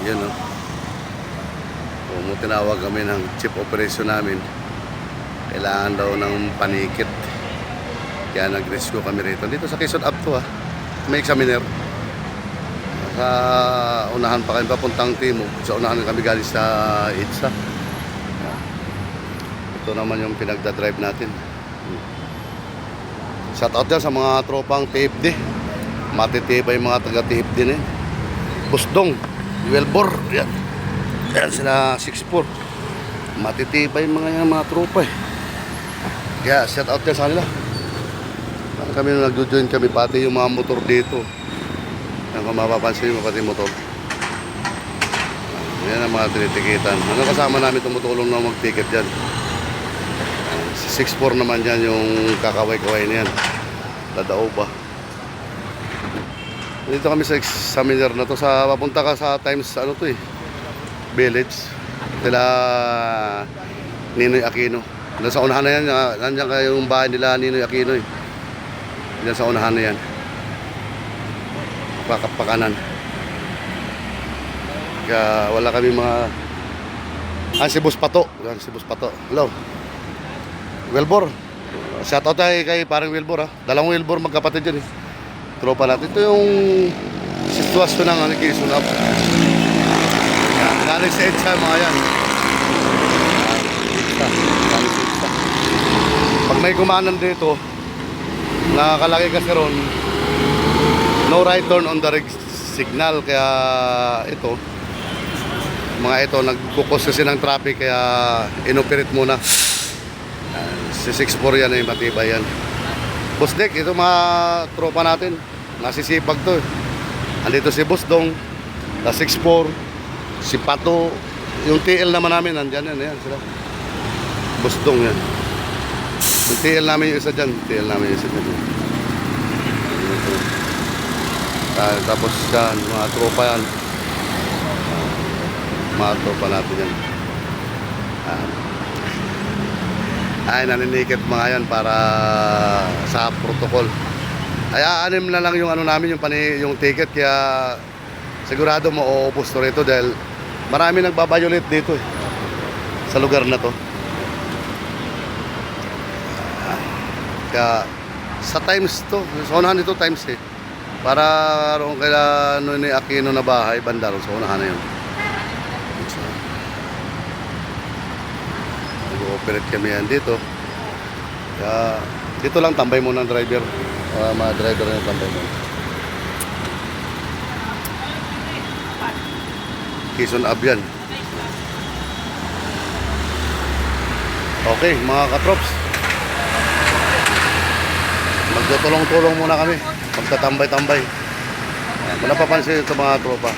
Yun o. Tinawag kami ng chief operation namin. Kailangan daw ng panikit. Kaya nag-rescue kami rito. Dito sa Quezon Up to may examiner. Sa unahan pa kami papuntang Timog. Sa unahan kami galing sa EDSA. Ito naman yung pinagdadrive natin. Shout out dyan sa mga tropang TFD. Matitibay yung mga taga-TFD na yun. Busdong, Welbor, yan. Yan sila 6'4". Matitibay mga tropa eh. Kaya shout out dyan sa kanila. Kami nung nag-join kami, pati yung mga motor dito. Kung mapapansin mo pati motor. Yan ang mga tinitikitan. Ano kasama namin tumutulong na mag-ticket dyan. Si 6'4" naman dyan yung kakaway-kaway na yan. Dadao ba? Dito kami sa examiner na to. Papunta ka sa Times Village. Sila Ninoy Aquino. Nasa unahan na yan. Nandiyan kayo yung bahay nila Ninoy Aquino eh. Diyan sa unahan na yan. Pakanan. Kaya wala kami mga... si Boss Pato. Yan si Boss Pato. Hello. Welbor. Shoutout tayo kay parang Welbor . Dalawang Welbor magkapatid yan eh. Tropa natin. Ito yung sitwasyon ng Quezon Up. Galing sa EDSA mga yan. Pag may kumanan dito, nakakalagay kasi ron, no right turn on the red signal. Kaya ito, mga ito, nagkukos kasi ng traffic. Kaya inoperate muna. Si 6'4" yan eh, matibay yan. Boss Dick, ito mga tropa natin. Nasisipag to eh. Andito si Boss Dong, na 6'4", si Pato, yung TL naman namin, nandyan yan sila. Boss Dong yan. Yung TL namin yung isa dyan. TL namin yung isa dyan. Tapos yan, mga tropa yan. Mga tropa natin yan. Ay, naninikit mga yan para sa protocol. Ay, aanim na lang yung namin, yung ticket. Kaya sigurado mauubos to rito dahil marami nagbabayolate dito eh, sa lugar na to. Kaya sa Times to, sa unahan nito Times eh. Para roon kaila Ninoy Aquino na bahay, banda ron, sa unahan na yun. Nag-ooperate kami yan dito. Kaya dito lang tambay muna ng driver. Mga driver na tambay muna. Quezon Up yan. Okay mga katrops, magtutulong-tulong muna kami. Magtatambay-tambay. Wala papansin ito mga tropa.